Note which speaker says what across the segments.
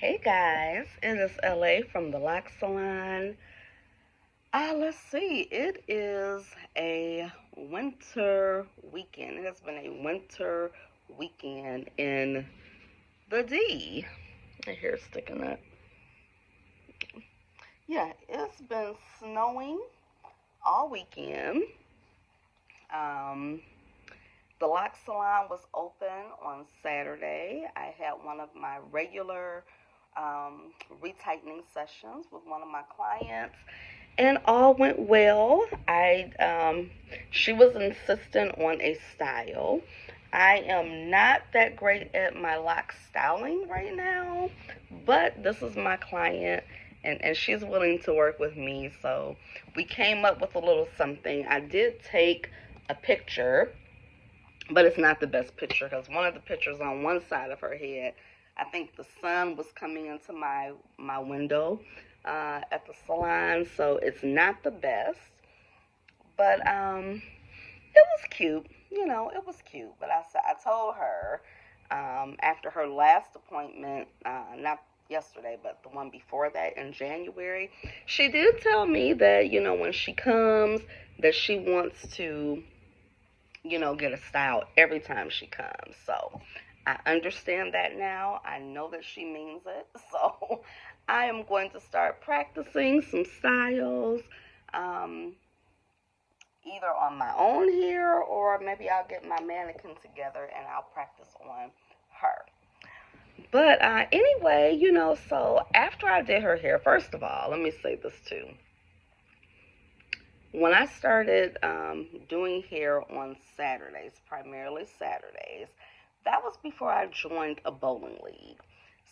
Speaker 1: Hey guys, it is LA from the Lock Salon. Let's see, it is a winter weekend. It has been a winter weekend in the D. My hair's sticking up. Yeah, it's been snowing all weekend. Um, the Lock Salon was open on Saturday. I had one of my regular retightening sessions with one of my clients, and all went well. She was insistent on a style. I am not that great at my lock styling right now, but this is my client, and she's willing to work with me. So we came up with a little something. I did take a picture, but it's not the best picture because one of the pictures on one side of her head, I think the sun was coming into my window at the salon, so it's not the best. But it was cute. It was cute. But I told her after her last appointment, not yesterday, but the one before that in January, she did tell me that when she comes, that she wants to get a style every time she comes. So I understand that now. I know that she means it. So I am going to start practicing some styles, um, either on my own here or maybe I'll get my mannequin together and I'll practice on her. But anyway, so after I did her hair, first of all, let me say this too. When I started doing hair on Saturdays, primarily Saturdays, that was before I joined a bowling league.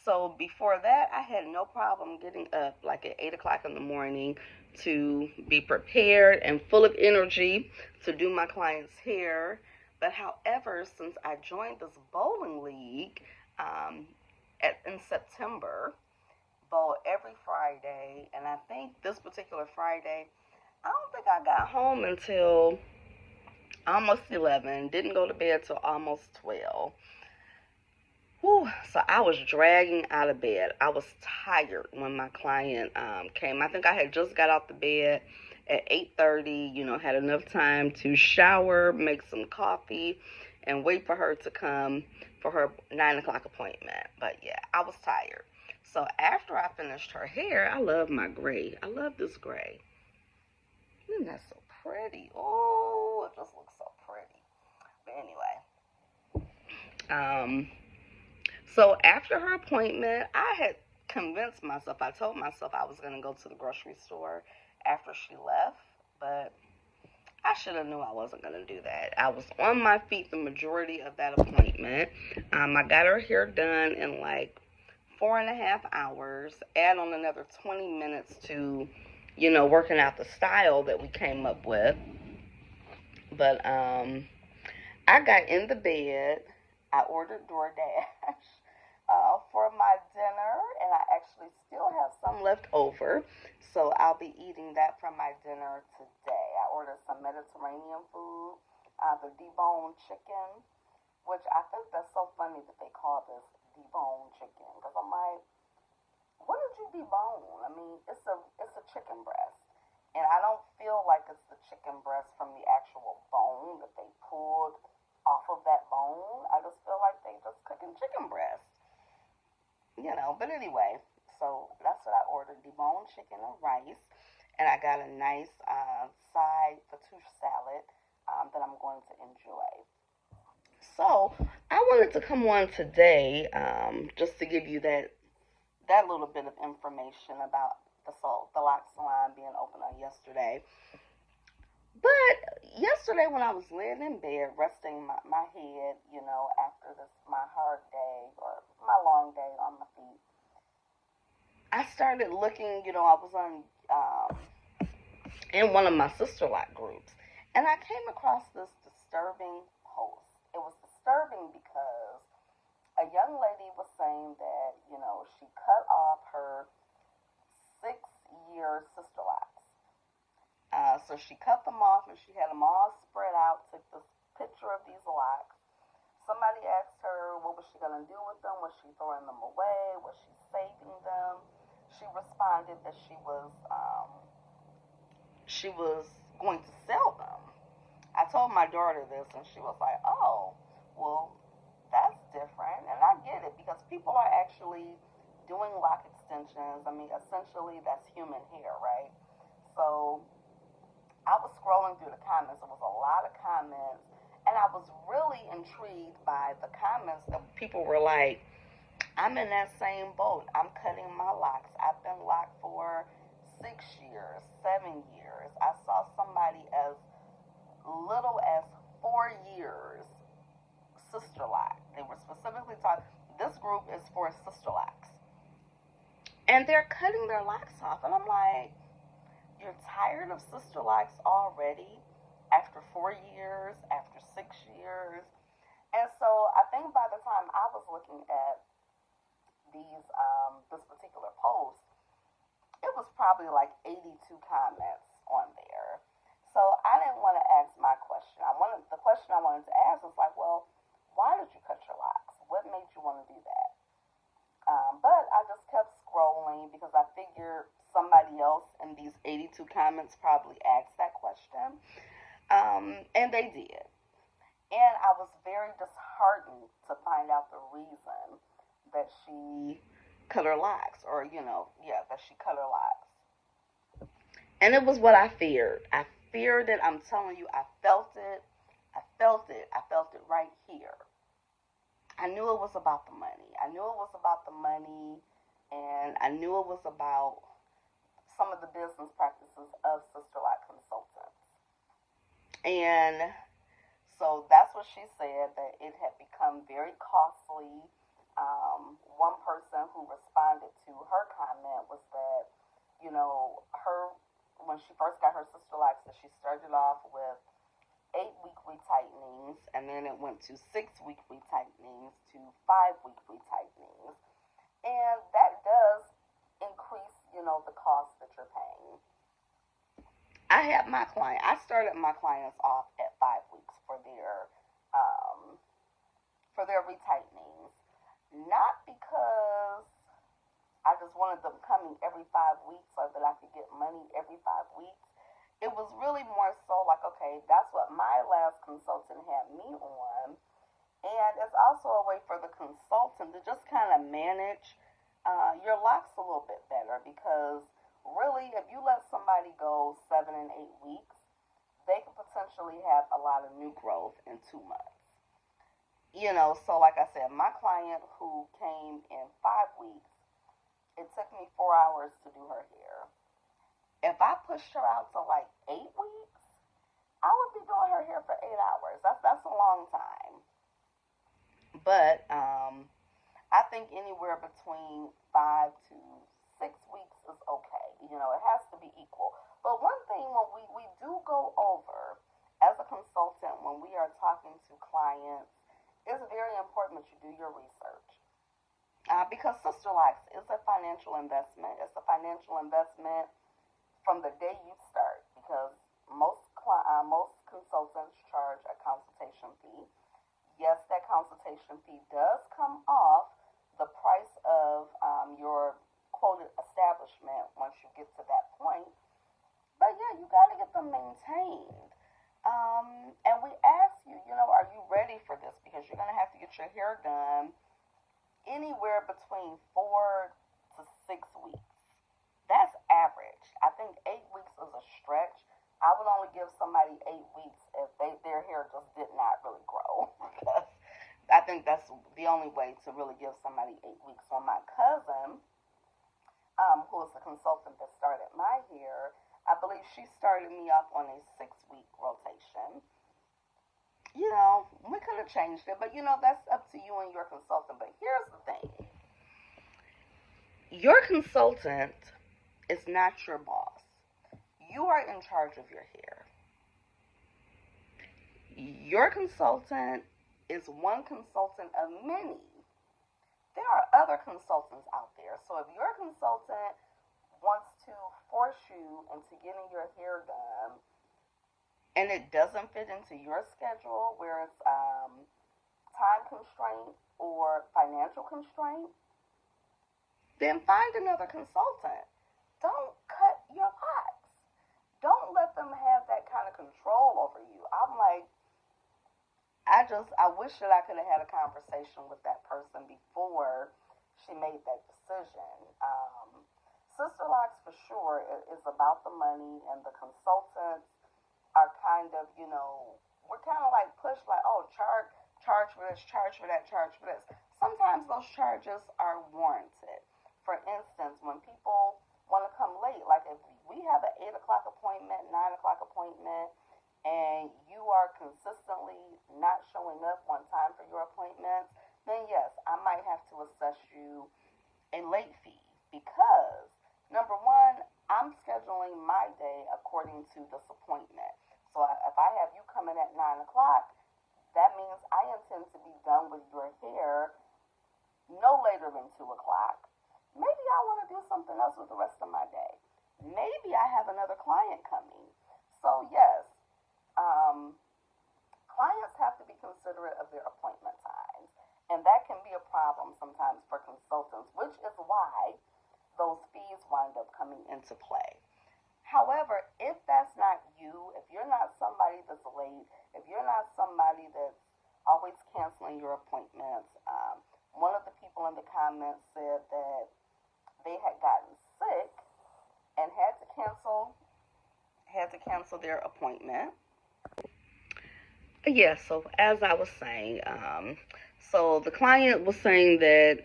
Speaker 1: So before that, I had no problem getting up like at 8 o'clock in the morning to be prepared and full of energy to do my clients' hair. But however, since I joined this bowling league in September, bowl every Friday, and I think this particular Friday, I don't think I got home until almost 11. Didn't go to bed till almost 12. Whew, so I was dragging out of bed. I was tired when my client came. I think I had just got out the bed at 8:30. Had enough time to shower, make some coffee, and wait for her to come for her 9 o'clock appointment. But yeah, I was tired. So after I finished her hair, I love my gray. I love this gray. Isn't that so pretty? Oh, it just looks so pretty. But anyway, so after her appointment, I had convinced myself, I told myself I was going to go to the grocery store after she left, but I should have knew I wasn't going to do that. I was on my feet the majority of that appointment. I got her hair done in like 4.5 hours, add on another 20 minutes to working out the style that we came up with. But I got in the bed. I ordered DoorDash for my dinner, and I actually still have some left over. So I'll be eating that for my dinner today. I ordered some Mediterranean food, the deboned chicken, which I think that's so funny that they call this deboned chicken. Because I'm like, what did you debone? I mean, it's a chicken breast, and I don't feel like it's the chicken breast from the actual bone that they pulled off of that bone. I just feel like they just cooking chicken breast. But anyway, so that's what I ordered: deboned chicken and rice, and I got a nice side fattoush salad that I'm going to enjoy. So I wanted to come on today just to give you that little bit of information about the Lock Salon being open on yesterday. But yesterday when I was laying in bed, resting my head, after my hard day or my long day on my feet, I started looking, I was on in one of my Sisterlock groups, and I came across this disturbing post. It was disturbing because a young lady was saying that, she cut off her 6-year Sisterlocks. So she cut them off and she had them all spread out, took this picture of these locks. Somebody asked her what was she going to do with them. Was she throwing them away? Was she saving liking them, she responded that she was going to sell them. I told my daughter this, and she was like, "Oh, well, that's different." And I get it because people are actually doing lock extensions. I mean, essentially, that's human hair, right? So I was scrolling through the comments. There was a lot of comments, and I was really intrigued by the comments that people were like, "I'm in that same boat. I'm cutting my locks. I've been locked for 6 years, 7 years. I saw somebody as little as 4 years, Sisterlock. They were specifically talking. This group is for Sisterlocks, and they're cutting their locks off, and I'm like, you're tired of Sisterlocks already after 4 years, after 6 years, and so I think by the time I was looking at this particular post, it was probably like 82 comments on there. So I didn't want to ask my question. The question I wanted to ask was like, well, why did you cut your locks? What made you want to do that? But I just kept scrolling because I figured somebody else in these 82 comments probably asked that question. And they did. And I was very disheartened to find out the reason that she cut her locks, or, yeah, that she cut her locks. And it was what I feared. I feared it. I'm telling you, I felt it. I felt it. I felt it right here. I knew it was about the money. I knew it was about the money, and I knew it was about some of the business practices of Sister Lot Consultants. And so that's what she said, that it had become very costly. One person who responded to her comment was that, her, when she first got her Sister Locks, that she started off with 8-week retightenings, and then it went to 6-week retightenings to 5-week retightenings. And that does increase, the cost that you're paying. I started my clients off at 5 weeks for their retightening, not because I just wanted them coming every 5 weeks so that I could get money every 5 weeks. It was really more so like, okay, that's what my last consultant had me on. And it's also a way for the consultant to just kind of manage your locks a little bit better, because really, if you let somebody go 7 and 8 weeks, they could potentially have a lot of new growth in 2 months. So like I said, my client who came in 5 weeks, it took me 4 hours to do her hair. If I pushed her out to like 8 weeks, I would be doing her hair for 8 hours. That's a long time. But I think anywhere between 5 to 6 weeks is okay. It has to be equal. But one thing when we do go over as a consultant, when we are talking to clients, it's very important that you do your research. Because Sister Locks is a financial investment. It's a financial investment from the day you start, because most consultants charge a consultation fee. Yes, that consultation fee does come off the price of your quoted establishment once you get to that point. But yeah, you got to get them maintained. And we ask you, are you ready for this? Because you're going to have to get your hair done anywhere between 4 to 6 weeks. That's average. I think 8 weeks is a stretch. I would only give somebody 8 weeks if their hair just did not really grow. Because I think that's the only way to really give somebody 8 weeks. So my cousin, who is a consultant that started my hair, I believe she started me off on a 6-week rotation. We could have changed it, but that's up to you and your consultant. But here's the thing. Your consultant is not your boss. You are in charge of your hair. Your consultant is one consultant of many. There are other consultants out there. So if your consultant wants to force you into getting your hair done and it doesn't fit into your schedule, where it's time constraint or financial constraint, then find another consultant. Don't cut your locks. Don't let them have that kind of control over you. I'm like, I wish that I could have had a conversation with that person before she made that decision. Sisterlocks for sure is about the money, and the consultants are kind of, we're kind of like pushed like, oh, charge for this, charge for that, charge for this. Sometimes those charges are warranted. For instance, when people want to come late, like if we have an 8 o'clock appointment, 9 o'clock appointment, and you are consistently not showing up on time for your appointments, then yes, I might have to assess you a late fee because, number one, I'm scheduling my day according to this appointment. So if I have you coming at 9 o'clock, that means I intend to be done with your hair no later than 2 o'clock. Maybe I want to do something else with the rest of my day. Maybe I have another client coming. So yes, clients have to be considerate of their appointment times. And that can be a problem sometimes for consultants, which is why those fees wind up coming into play. However, if that's not you, if you're not somebody that's late, if you're not somebody that's always canceling your appointments, one of the people in the comments said that they had gotten sick and had to cancel their appointment. Yeah, so as I was saying, so the client was saying that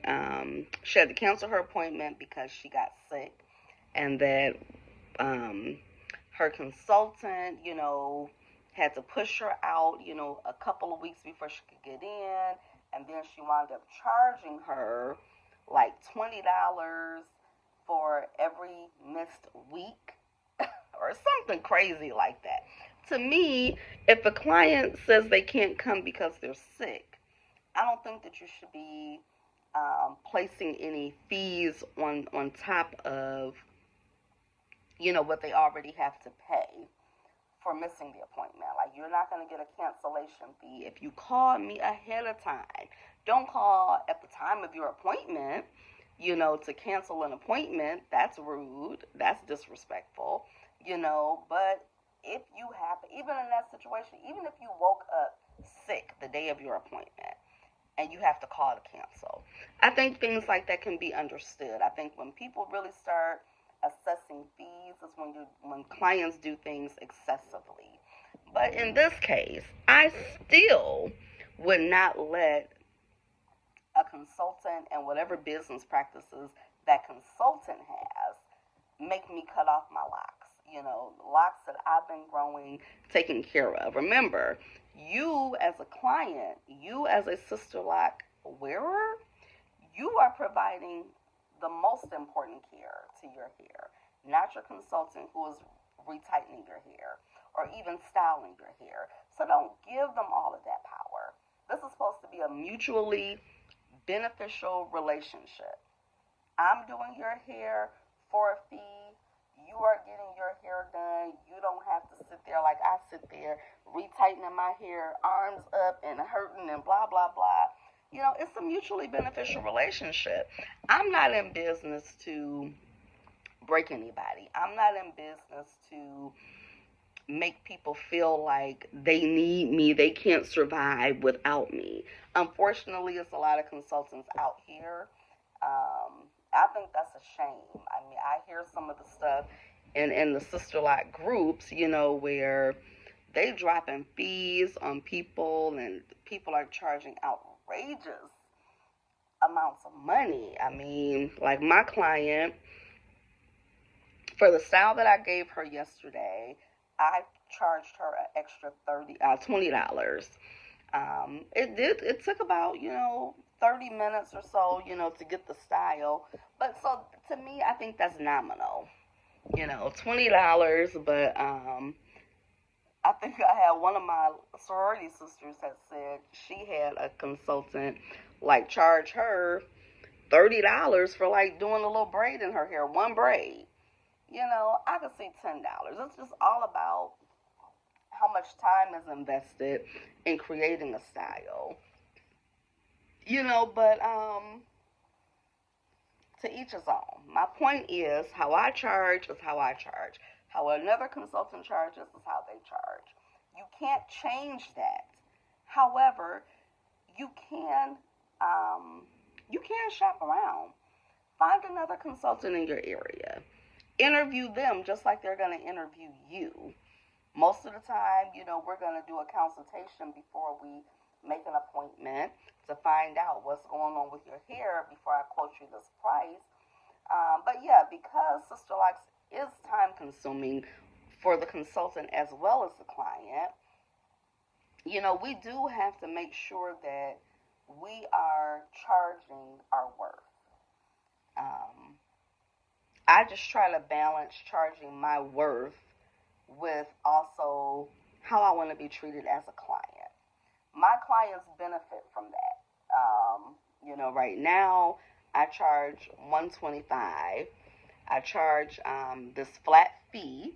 Speaker 1: she had to cancel her appointment because she got sick, and that her consultant, had to push her out, a couple of weeks before she could get in, and then she wound up charging her like $20 for every missed week or something crazy like that. To me, if a client says they can't come because they're sick, I don't think that you should be placing any fees on top of what they already have to pay for missing the appointment. Like, you're not going to get a cancellation fee if you call me ahead of time. Don't call at the time of your appointment, to cancel an appointment. That's rude. That's disrespectful, but if you happen, even in that situation, even if you woke up sick the day of your appointment and you have to call to cancel, I think things like that can be understood. I think when people really start assessing fees is when clients do things excessively. But in this case, I still would not let a consultant and whatever business practices that consultant has make me cut off my locks. Locks that I've been growing, taking care of. Remember, you as a client, you as a Sisterlock wearer, you are providing the most important care to your hair, not your consultant who is retightening your hair or even styling your hair. So don't give them all of that power. This is supposed to be a mutually beneficial relationship. I'm doing your hair for a fee. You are getting your hair done. You don't have to sit there like I sit there, retightening my hair, arms up and hurting and blah, blah, blah. It's a mutually beneficial relationship. I'm not in business to break anybody. I'm not in business to make people feel like they need me, they can't survive without me. Unfortunately, it's a lot of consultants out here. I think that's a shame. I mean, I hear some of the stuff in the Sisterlock groups, where they dropping fees on people and people are charging outrageous amounts of money. I mean, like my client, for the style that I gave her yesterday, I charged her an extra $20. It took about 30 minutes or so to get the style, but so to me I think that's nominal, $20. But I think I had one of my sorority sisters that said she had a consultant like charge her $30 for like doing a little braid in her hair, one braid. I could see $10. It's just all about how much time is invested in creating a style. But To each his own. My point is, how I charge is how I charge. How another consultant charges is how they charge. You can't change that. However, you can shop around. Find another consultant in your area. Interview them just like they're going to interview you. Most of the time, we're going to do a consultation before we make an appointment to find out what's going on with your hair before I quote you this price. But yeah, because Sisterlocks is time consuming for the consultant as well as the client, we do have to make sure that we are charging our worth. I just try to balance charging my worth with also how I want to be treated as a client. My clients benefit from that. Right now I charge $125. I charge this flat fee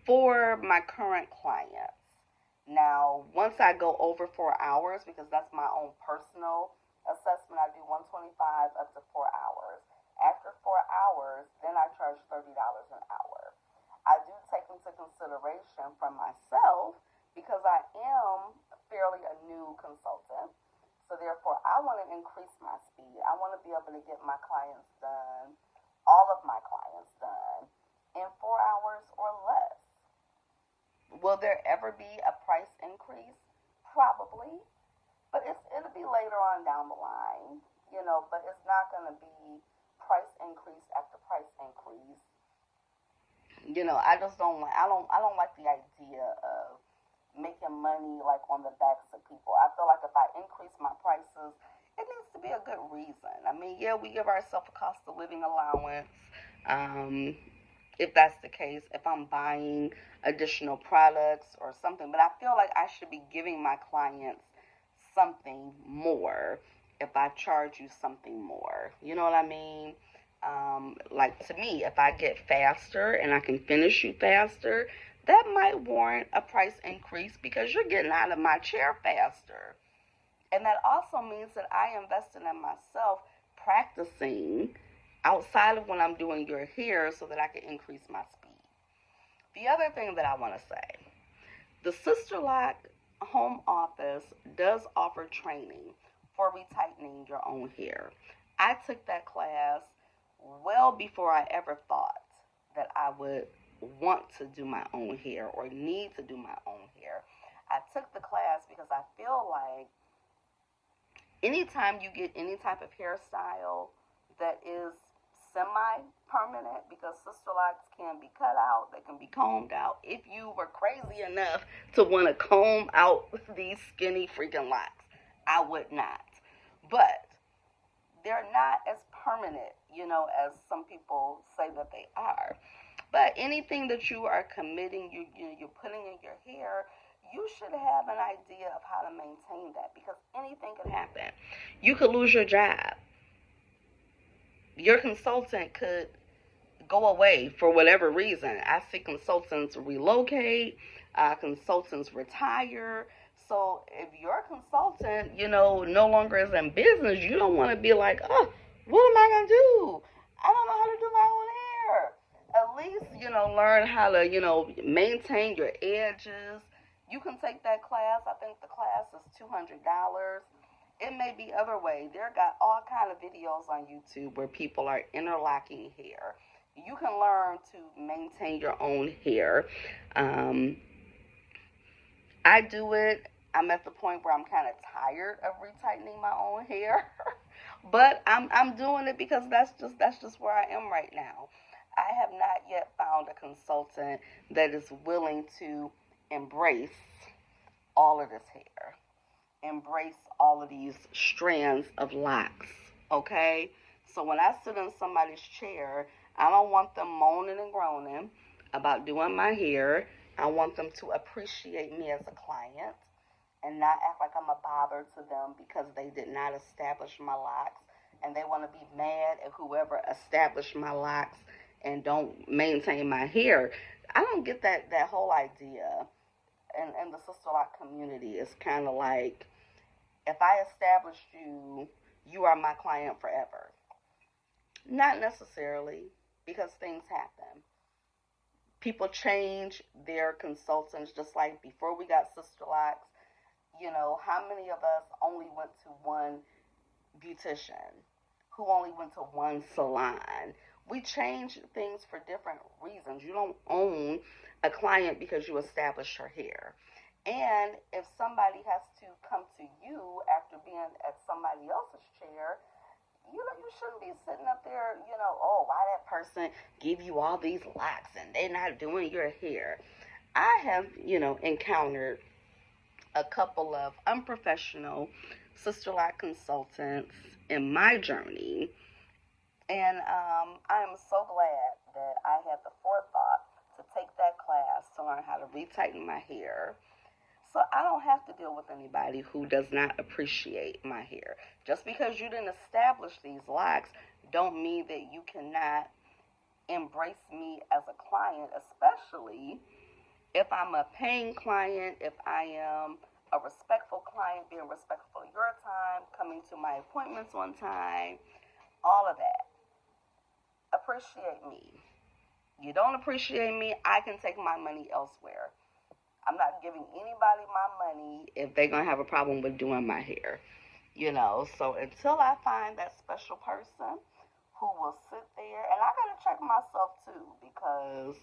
Speaker 1: for my current clients. Now, once I go over 4 hours, because that's my own personal assessment, I do $125 up to 4 hours. After 4 hours, then I charge $30 an hour. I do take into consideration from myself because I am fairly a new consultant. So therefore, I want to increase my speed. I want to be able to get my clients done, all of my clients done, in 4 hours or less. Will there ever be a price increase? Probably. But it'll be later on down the line, but it's not going to be price increase after price increase. I just don't like, I don't like the idea of making money like on the backs of people. I feel like if I increase my prices, it needs to be a good reason. I mean, yeah, we give ourselves a cost of living allowance. If that's the case, if I'm buying additional products or something, but I feel like I should be giving my clients something more if I charge you something more. You know what I mean? Like to me, if I get faster and I can finish you faster, that might warrant a price increase because you're getting out of my chair faster. And that also means that I invested in myself practicing outside of when I'm doing your hair so that I can increase my speed. The other thing that I want to say, the Sisterlock home office does offer training for retightening your own hair. I took that class well before I ever thought that I would want to do my own hair or need to do my own hair. I took the class because I feel like anytime you get any type of hairstyle that is semi-permanent, because Sisterlocks can be cut out, they can be combed out. If you were crazy enough to want to comb out these skinny freaking locks, I would not. But they're not as permanent, as some people say that they are. But anything that you are committing, you're putting in your hair, you should have an idea of how to maintain that because anything could happen. You could lose your job. Your consultant could go away for whatever reason. I see consultants relocate, consultants retire. So if your consultant, no longer is in business, you don't want to be like, oh, what am I going to do? I don't know how to do my own hair. At least, learn how to, maintain your edges. You can take that class. I think the class is $200. It may be other ways. There got all kind of videos on YouTube where people are interlocking hair. You can learn to maintain your own hair. I do it. I'm at the point where I'm kind of tired of retightening my own hair, but I'm doing it because that's just where I am right now. I have not yet found a consultant that is willing to embrace all of this hair, embrace all of these strands of locks. Okay, so when I sit in somebody's chair, I don't want them moaning and groaning about doing my hair. I want them to appreciate me as a client and not act like I'm a bother to them because they did not establish my locks and they want to be mad at whoever established my locks and don't maintain my hair. I don't get that whole idea. And the Sisterlock community is kind of like, if I established you, you are my client forever. Not necessarily, because things happen. People change their consultants, just like before we got Sisterlocks. How many of us only went to one beautician? Who only went to one salon? We change things for different reasons. You don't own a client because you established her hair. And if somebody has to come to you after being at somebody else's chair, you shouldn't be sitting up there, oh, why that person give you all these locks and they're not doing your hair. I have, encountered a couple of unprofessional Sisterlock consultants in my journey. And I am so glad that I had the forethought to take that class to learn how to retighten my hair. So I don't have to deal with anybody who does not appreciate my hair. Just because you didn't establish these locks don't mean that you cannot embrace me as a client, especially if I'm a paying client, if I am a respectful client, being respectful of your time, coming to my appointments on time, all of that. Appreciate me. You don't appreciate me, I can take my money elsewhere. I'm not giving anybody my money if they're going to have a problem with doing my hair. So until I find that special person who will sit there, and I got to check myself too, because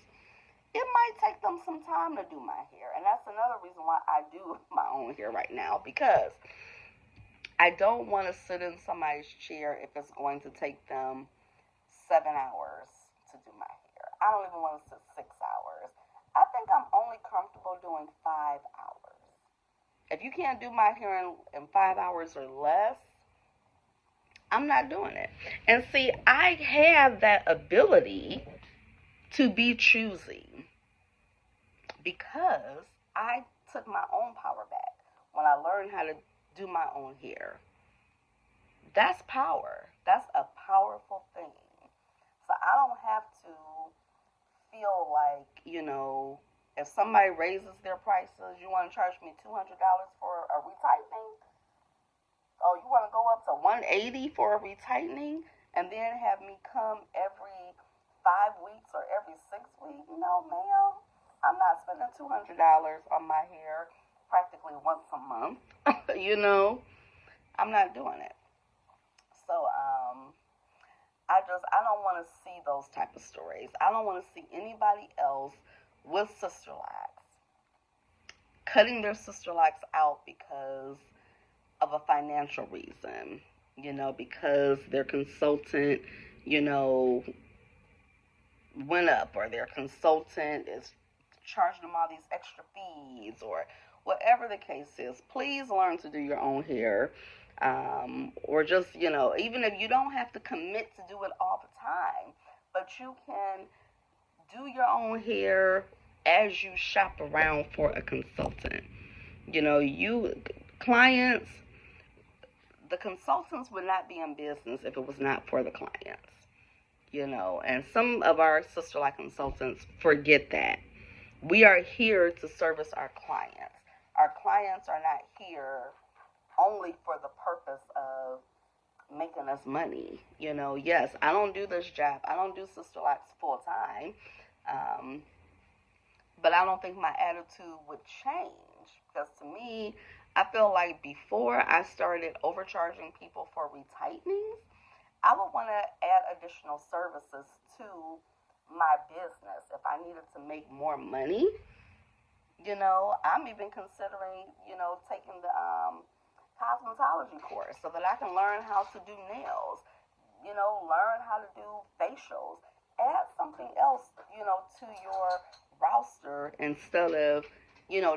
Speaker 1: it might take them some time to do my hair. And that's another reason why I do my own hair right now, because I don't want to sit in somebody's chair if it's going to take them 7 hours to do my hair. I don't even want to sit 6 hours. I think I'm only comfortable doing 5 hours. If you can't do my hair in 5 hours or less, I'm not doing it. And see, I have that ability to be choosy because I took my own power back when I learned how to do my own hair. That's power. That's a powerful thing. So I don't have to feel like, if somebody raises their prices, you want to charge me $200 for a retightening? Oh, you want to go up to $180 for a retightening and then have me come every 5 weeks or every 6 weeks? No, ma'am. I'm not spending $200 on my hair practically once a month. I'm not doing it. So, I don't want to see those type of stories. I don't want to see anybody else with Sisterlocks cutting their Sisterlocks out because of a financial reason, because their consultant, went up, or their consultant is charging them all these extra fees, or whatever the case is. Please learn to do your own hair. Or just, even if you don't have to commit to do it all the time, but you can do your own hair as you shop around for a consultant. Clients, the consultants would not be in business if it was not for the clients. And some of our Sisterlock consultants forget that. We are here to service our clients. Our clients are not here only for the purpose of making us money. Yes, I don't do this job. I don't do Sisterlocks full time. But I don't think my attitude would change, because to me, I feel like before I started overcharging people for retightnings, I would want to add additional services to my business if I needed to make more money. I'm even considering, taking the cosmetology course so that I can learn how to do nails, learn how to do facials. Add something else, to your roster instead of,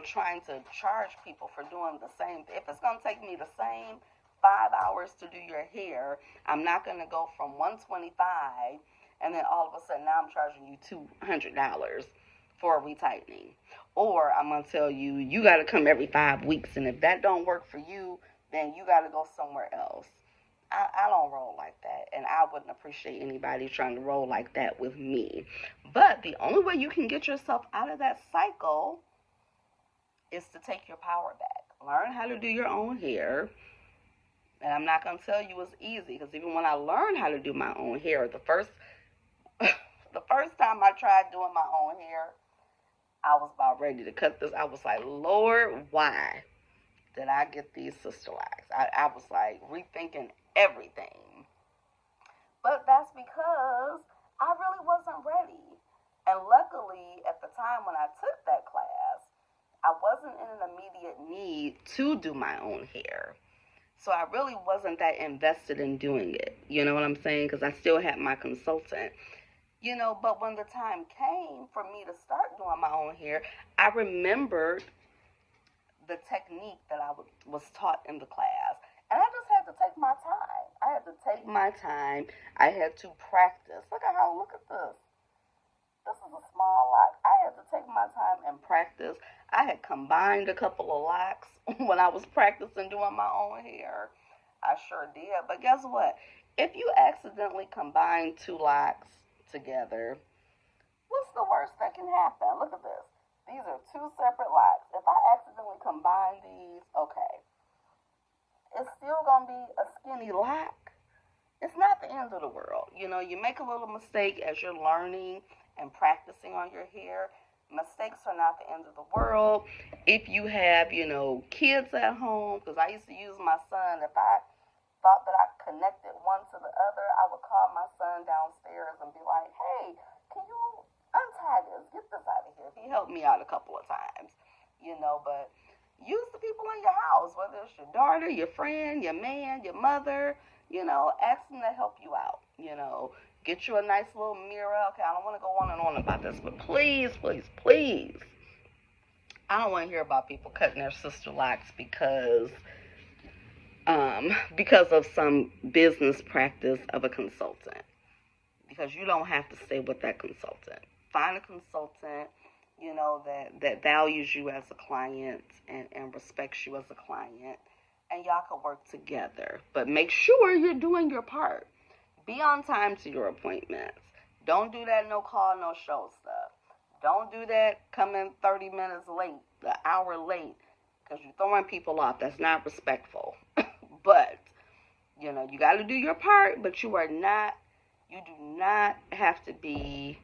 Speaker 1: trying to charge people for doing the same. If it's going to take me the same 5 hours to do your hair, I'm not going to go from $125 and then all of a sudden now I'm charging you $200 for a retightening. Or I'm going to tell you, you got to come every 5 weeks, and if that don't work for you, then you got to go somewhere else. I don't roll like that, and I wouldn't appreciate anybody trying to roll like that with me. But the only way you can get yourself out of that cycle is to take your power back. Learn how to do your own hair. And I'm not going to tell you it's easy, because even when I learned how to do my own hair, the first the first time I tried doing my own hair, I was about ready to cut this. I was like, Lord, why did I get these Sisterlocks? I was like rethinking everything. But that's because I really wasn't ready. And luckily, at the time when I took that class, I wasn't in an immediate need to do my own hair. So I really wasn't that invested in doing it. You know what I'm saying? Because I still had my consultant. But when the time came for me to start doing my own hair, I remembered the technique that was taught in the class. And I just had to take my time. I had to take my time. I had to practice. Look at this. This is a small lock. I had to take my time and practice. I had combined a couple of locks when I was practicing doing my own hair. I sure did. But guess what? If you accidentally combine two locks together, what's the worst that can happen? Look at this. These are two separate locks. If I accidentally combine these, okay, it's still going to be a skinny lock. It's not the end of the world. You make a little mistake as you're learning and practicing on your hair. Mistakes are not the end of the world. If you have, kids at home, because I used to use my son, if I thought that I connected one to the other, I would call my son downstairs and be like, hey, can you untie this? Get this out of here. He helped me out a couple of times, but use the people in your house, whether it's your daughter, your friend, your man, your mother, ask them to help you out, Get you a nice little mirror. Okay, I don't want to go on and on about this, but please, please, please, I don't want to hear about people cutting their Sisterlocks because of some business practice of a consultant. Because you don't have to stay with that consultant. Find a consultant, that values you as a client and respects you as a client, and y'all can work together. But make sure you're doing your part. Be on time to your appointments. Don't do that no call, no show stuff. Don't do that come in 30 minutes late, an hour late, because you're throwing people off. That's not respectful. But, you got to do your part, but you do not have to be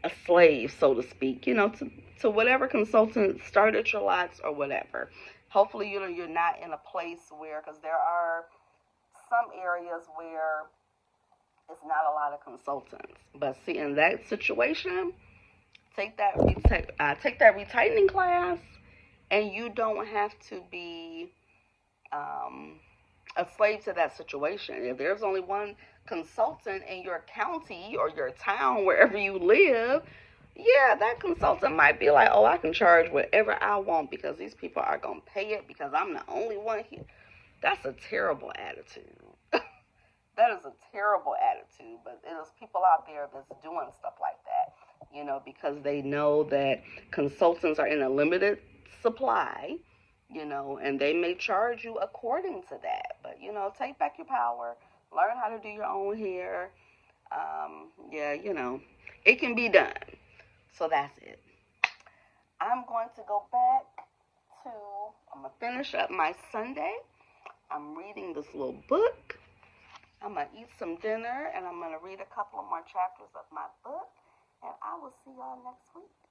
Speaker 1: a slave, so to speak, to whatever consultant started your locks or whatever. Hopefully, you're not in a place where, because there are some areas where it's not a lot of consultants. But see, in that situation, take that retightening class, and you don't have to be a slave to that situation. If there's only one consultant in your county or your town, wherever you live, yeah, that consultant might be like, oh, I can charge whatever I want because these people are going to pay it because I'm the only one here. That's a terrible attitude. That is a terrible attitude, but there's people out there that's doing stuff like that, because they know that consultants are in a limited supply, and they may charge you according to that. But, take back your power, learn how to do your own hair. Yeah, it can be done. So that's it. I'm going to go back I'm going to finish up my Sunday. I'm reading this little book. I'm going to eat some dinner, and I'm going to read a couple of more chapters of my book, and I will see y'all next week.